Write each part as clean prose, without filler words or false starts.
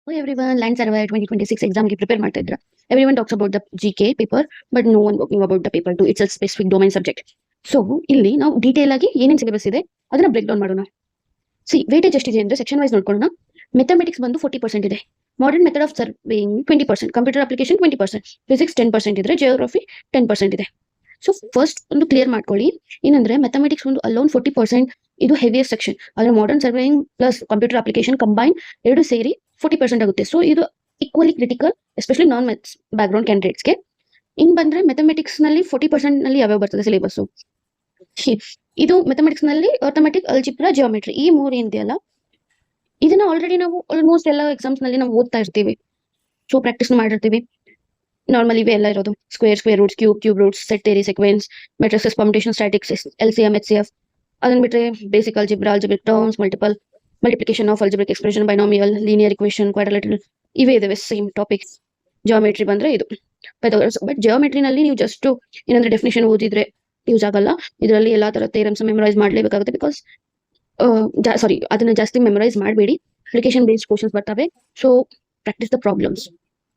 Oh everyone, Land Survey 2026 exam ಗೆ prepare ಮಾಡ್ತಾ ಇದ್ರ. Everyone talks about the GK paper, but no one talking about the paper 2. It's a specific domain subject. So ಇಲ್ಲಿ ನಾವು detail ಆಗಿ ಏನೇನ್ syllabus ಇದೆ ಅದನ್ನ ಬ್ರೇಕ್ ಡೌನ್ ಮಾಡೋಣ. ವೇಟೇಜ್ ಎಷ್ಟಿದೆ ಅಂದ್ರೆ ಸೆಕ್ಷನ್ ವೈಸ್ ನೋಡ್ಕೊಳ್ಳೋಣ. ಮ್ಯಾಥಮೆಟಿಕ್ಸ್ ಬಂದು 40% ಇದೆ. Modern method of surveying 20%, computer application 20%, physics 10% ಇದ್ರೆ ಜಿಯೋಗ್ರಫಿ 10% ಇದೆ. ಸೊ ಫಸ್ಟ್ ಒಂದು ಕ್ಲಿಯರ್ ಮಾಡ್ಕೊಳ್ಳಿ. ಏನಂದ್ರೆ ಮ್ಯಾಥಮೆಟಿಕ್ಸ್ ಒಂದು ಅಲೋನ್ 40% ಇದು ಹೆವಿಯರ್ ಸೆಕ್ಷನ್. ಆದ್ರೆ modern surveying plus computer application combine ಎರಡು ಸೇರಿ 40% ಆಗುತ್ತೆ. ಸೊ ಇದು ಈಕ್ವಲಿ ಕ್ರಿಟಿಕಲ್, ಎಸ್ಪೆಷಲಿ ನಾನ್ ಮ್ಯಾಥ್ಸ್ ಬ್ಯಾಕ್ ಗ್ರೌಂಡ್ ಕ್ಯಾಂಡಿಡೇಟ್ಸ್ಗೆ. ಇನ್ ಬಂದ್ರೆ ಮ್ಯಾಥಮೆಟಿಕ್ಸ್ ನಲ್ಲಿ 40% ನಲ್ಲಿ ಯಾವ್ಯಾವ ಬರ್ತದೆ ಸಿಲೆಬಸ್. ಇದು ಮ್ಯಾಥಮೆಟಿಕ್ಸ್ ನಲ್ಲಿ ಅರ್ಥಮೆಟಿಕ್, ಅಲ್ಜಿಬ್ರಾ, ಜಿಯೋಮೆಟ್ರಿ ಈ ಮೂರು ಏನಿದೆಯಲ್ಲ ಇದನ್ನ ಆಲ್ರೆಡಿ ನಾವು ಆಲ್ಮೋಸ್ಟ್ ಎಲ್ಲ ಎಕ್ಸಾಮ್ಸ್ ನಲ್ಲಿ ನಾವು ಓದ್ತಾ ಇರ್ತೀವಿ. ಸೊ ಪ್ರಾಕ್ಟೀಸ್ ಮಾಡಿರ್ತೀವಿ. ನಾರ್ಮಲ್ ಇವೆ ಎಲ್ಲ ಇರೋದು square roots, cube roots, set theory, sequence, matrix, permutation, statistics, LCM, HCF. ಅದನ್ನ ಬಿಟ್ರೆ basic algebraic terms, multiplication of algebraic expression, binomial, linear equation, quadrilateral ಇವೇ ಇದಾವೆ ಸೇಮ್ ಟಾಪಿಕ್ಸ್. ಜಿಯೋಮೆಟ್ರಿ ಬಂದ್ರೆ ಇದು ಪೈಥಾಗರಸ್. ಬಟ್ ಜಿಯೋಮೆಟ್ರಿನಲ್ಲಿ ನೀವು ಜಸ್ಟ್ ಏನಂದ್ರೆ ಡೆಫಿನೇಷನ್ ಓದಿದ್ರೆ ಯೂಸ್ ಆಗಲ್ಲ. ಇದರಲ್ಲಿ ಎಲ್ಲಾ ತರ ಥಿಯರಮ್ಸ್ ಮೆಮರೈಸ್ ಮಾಡ್ಲೇಬೇಕಾಗುತ್ತೆ. ಬಿಕಾಸ್ ಅದನ್ನ ಜಾಸ್ತಿ ಮೆಮರೈಸ್ ಮಾಡಬೇಡಿ. ಅಪ್ಲಿಕೇಶನ್ ಬೇಸ್ಡ್ ಕ್ವಶನ್ಸ್ ಬರ್ತವೆ. So practice the problems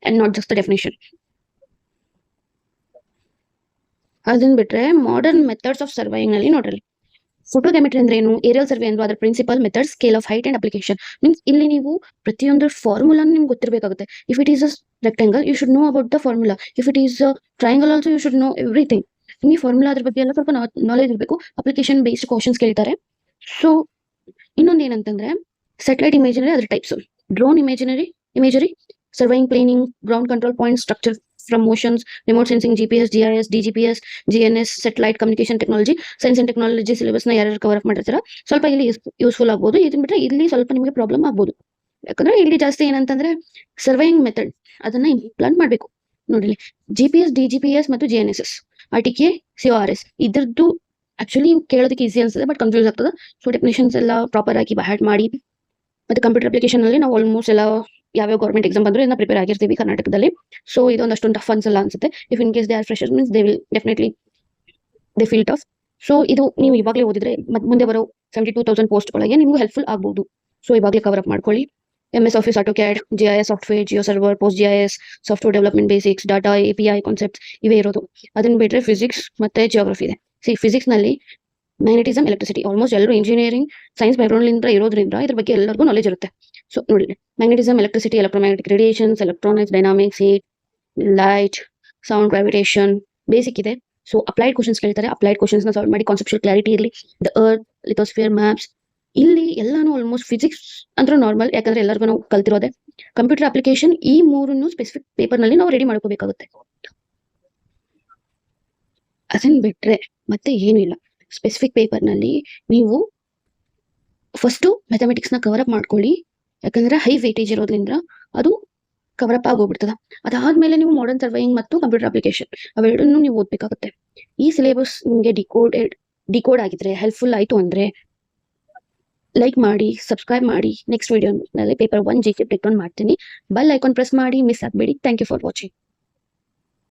and not just the definition. ಅದನ್ನ ಬಿಟ್ರೆ ಮಾಡರ್ನ್ ಮೆಥಡ್ಸ್ ಆಫ್ ಸರ್ವೈಯಿಂಗ್ ನಲ್ಲಿ ನೋಡ್ರಿ. ಫೋಟೋಗ್ರಾಮೆಟ್ರಿ ಅಂದ್ರೆ ಏನು, ಏರಿಯಲ್ ಸರ್ವೆ ಅಂದ್ರೆ ಅದರ principle, method, scale of height and application. Means ಇಲ್ಲಿ ನೀವು ಪ್ರತಿಯೊಂದು ಫಾರ್ಮುಲಾ ನಿಮ್ಗೆ ಗೊತ್ತಿರಬೇಕಾಗುತ್ತೆ. If it is a rectangle you should know about the formula. If it is triangle also you should know everything. ನಿಮಗೆ formula ಅದ್ರ ಬಗ್ಗೆ ಎಲ್ಲ ಸ್ವಲ್ಪ ನಾಲೆಜ್ ಇರಬೇಕು. ಅಪ್ಲಿಕೇಶನ್ ಬೇಸ್ಡ್ ಕ್ವಶನ್ಸ್ ಕೇಳ್ತಾರೆ. ಸೊ ಇನ್ನೊಂದು ಏನಂತಂದ್ರೆ ಸ್ಯಾಟಲೈಟ್ ಇಮೇಜರಿ, ಅದ್ರ types. Drone imagery, surveying, planning, ground control point, structure from motions, remote sensing, GPS, GIS, DGPS, GNS, satellite communication technology. Science and technology syllabus ನ ಯಾರು cover up ಮಾಡಿರ್ತಾರ ಸ್ವಲ್ಪ ಇಲ್ಲಿ useful ಆಗ್ಬೋದು. ಇದನ್ನ ಬಿಟ್ರೆ ಇಲ್ಲಿ ಸ್ವಲ್ಪ ನಿಮಗೆ ಪ್ರಾಬ್ಲಮ್ ಆಗ್ಬೋದು. ಯಾಕಂದ್ರೆ ಇಲ್ಲಿ ಜಾಸ್ತಿ ಏನಂತಂದ್ರೆ ಸರ್ವೈಯಿಂಗ್ ಮೆಥಡ್ ಅದನ್ನ ಇಂಪ್ಲಾಂಟ್ ಮಾಡ್ಬೇಕು. ನೋಡಿ, GPS, DGPS ಮತ್ತು GNSS, RTK, CORS ಇದ್ರದ್ದು ಆಕ್ಚುಲಿ ಕೇಳೋದಕ್ಕೆ ಈಸಿ ಅನ್ಸುತ್ತೆ, ಬಟ್ ಕನ್ಫ್ಯೂಸ್ ಆಗ್ತದೆ. ಸೊ ಡೆಫಿನೇಷನ್ಸ್ ಎಲ್ಲ ಪ್ರಾಪರ್ ಆಗಿ ಹ್ಯಾಡ್ ಮಾಡಿ. ಮತ್ತೆ ಕಂಪ್ಯೂಟರ್ ಅಪ್ಲಿಕೇಶನ್ ಅಲ್ಲಿ ನಾವು ಆಲ್ಮೋಸ್ಟ್ ಎಲ್ಲ ಯಾವ್ಯಾವ ಗೌರ್ಮೆಂಟ್ ಎಕ್ಸಾಮ್ ಬಂದ್ರು ಇದನ್ನ ಪ್ರಿಪೇರ್ ಆಗಿರ್ತೀವಿ ಕರ್ನಾಟಕದಲ್ಲಿ. ಸೊ ಇದೊಂದು ಅಷ್ಟೊಂದು ಟಫ್ ಅನ್ಸಲ್ಲ ಅನ್ಸುತ್ತೆ. If in case they are freshers means they will definitely they feel tough. So ಇದು ನೀವು ಇವಾಗಲೇ ಓದಿದ್ರೆ ಮುಂದೆ ಬರೋ 72,000 ಪೋಸ್ಟ್ ಒಳಗೆ ನಿಮ್ಗೆ ಹೆಲ್ಪ್ಫುಲ್ ಆಗ್ಬಹುದು. ಸೊ ಇವಾಗಲೇ ಕವರ್ ಅಪ್ ಮಾಡ್ಕೊಳ್ಳಿ. MS Office, AutoCAD, GIS software, Jio server, post GIS, software development basics, data, API concepts ಇವೇ ಇರೋದು. ಅದನ್ನ ಬಿಟ್ರೆ ಫಿಸಿಕ್ಸ್ ಮತ್ತೆ ಜಿಯೋಗ್ರಫಿ ಇದೆ. ಫಿಸಿಕ್ಸ್ ನಲ್ಲಿ ಮ್ಯಾಗ್ನೆಟಿಸಮ್, ಎಲೆಕ್ಟ್ರಿಸಿಟಿ, ಆಲ್ಮೋಸ್ಟ್ ಎಲ್ಲರೂ ಇಂಜಿನಿಯರಿಂಗ್ ಸೈನ್ಸ್ ಬ್ಯಾಕ್ಗ್ರೌಂಡ್ ಇರೋದ್ರಿಂದ ಇದ್ರ ಬಗ್ಗೆ ಎಲ್ಲರಿಗೂ ನಾಲೆಜ್ ಇರುತ್ತೆ. ಸೊ ನೋಡಿ, magnetism, electricity, electromagnetic radiations, electronics, dynamics, heat, light, sound, gravitation basic ಇದೆ. ಸೊ ಅಪ್ಲೈಡ್ ಕ್ವಶನ್ಸ್ ಕೇಳ್ತಾರೆ. ಅಪ್ಲೈಡ್ ಕ್ವಶನ್ಸ್ ನ ಸಾಲ್ವ್ ಮಾಡಿ ಕಾನ್ಸೆಪ್ಚುಯಲ್ ಕ್ಲಾರಿಟಿ ಇರಲಿ. ದ ಅರ್ತ್, ಲಿಥೋಸ್ಫಿಯರ್, ಮ್ಯಾಪ್ಸ್ ಇಲ್ಲಿ ಎಲ್ಲಾನು ಆಲ್ಮೋಸ್ಟ್ ಫಿಸಿಕ್ಸ್ ಅಂದ್ರೆ ನಾರ್ಮಲ್, ಯಾಕಂದ್ರೆ ಎಲ್ಲರಿಗೂ ನಾವು ಕಲ್ತಿರೋದೆ. ಕಂಪ್ಯೂಟರ್ ಅಪ್ಲಿಕೇಶನ್ ಈ ಮೂರನ್ನು ಸ್ಪೆಸಿಫಿಕ್ ಪೇಪರ್ ನಲ್ಲಿ ನಾವು ರೆಡಿ ಮಾಡ್ಕೋಬೇಕಾಗುತ್ತೆ. ಅದನ್ನ ಬಿಟ್ರೆ ಮತ್ತೆ ಏನು ಇಲ್ಲ. ಸ್ಪೆಸಿಫಿಕ್ ಪೇಪರ್ ನಲ್ಲಿ ನೀವು ಫಸ್ಟ್ ಮ್ಯಾಥಮೆಟಿಕ್ಸ್ ನ ಕವರ್ ಅಪ್ ಮಾಡ್ಕೊಳ್ಳಿ. ಯಾಕಂದ್ರೆ ಹೈ ವೇಟೇಜ್ ಇರೋದ್ರಿಂದ ಅದು ಕವರ್ ಅಪ್ ಆಗೋಗ್ಬಿಡ್ತದ. ಅದಾದ್ಮೇಲೆ ನೀವು ಮಾಡರ್ನ್ ಸರ್ವೈಯಿಂಗ್ ಮತ್ತು ಕಂಪ್ಯೂಟರ್ ಅಪ್ಲಿಕೇಶನ್ ಅವೆರಡನ್ನು ನೀವು ಓದ್ಬೇಕಾಗುತ್ತೆ. ಈ ಸಿಲೆಬಸ್ ನಿಮಗೆ ಡಿಕೋಡ್ ಆಗಿದ್ರೆ ಹೆಲ್ಪ್ಫುಲ್ ಆಯ್ತು ಅಂದ್ರೆ ಲೈಕ್ ಮಾಡಿ, ಸಬ್ಸ್ಕ್ರೈಬ್ ಮಾಡಿ. ನೆಕ್ಸ್ಟ್ ವಿಡಿಯೋನಲ್ಲಿ ಪೇಪರ್ 1 GK ಬ್ರೇಕ್ ಡೌನ್ ಮಾಡ್ತೀನಿ. ಬೆಲ್ ಐಕಾನ್ ಪ್ರೆಸ್ ಮಾಡಿ, ಮಿಸ್ ಆಗಬೇಡಿ. Thank you for watching.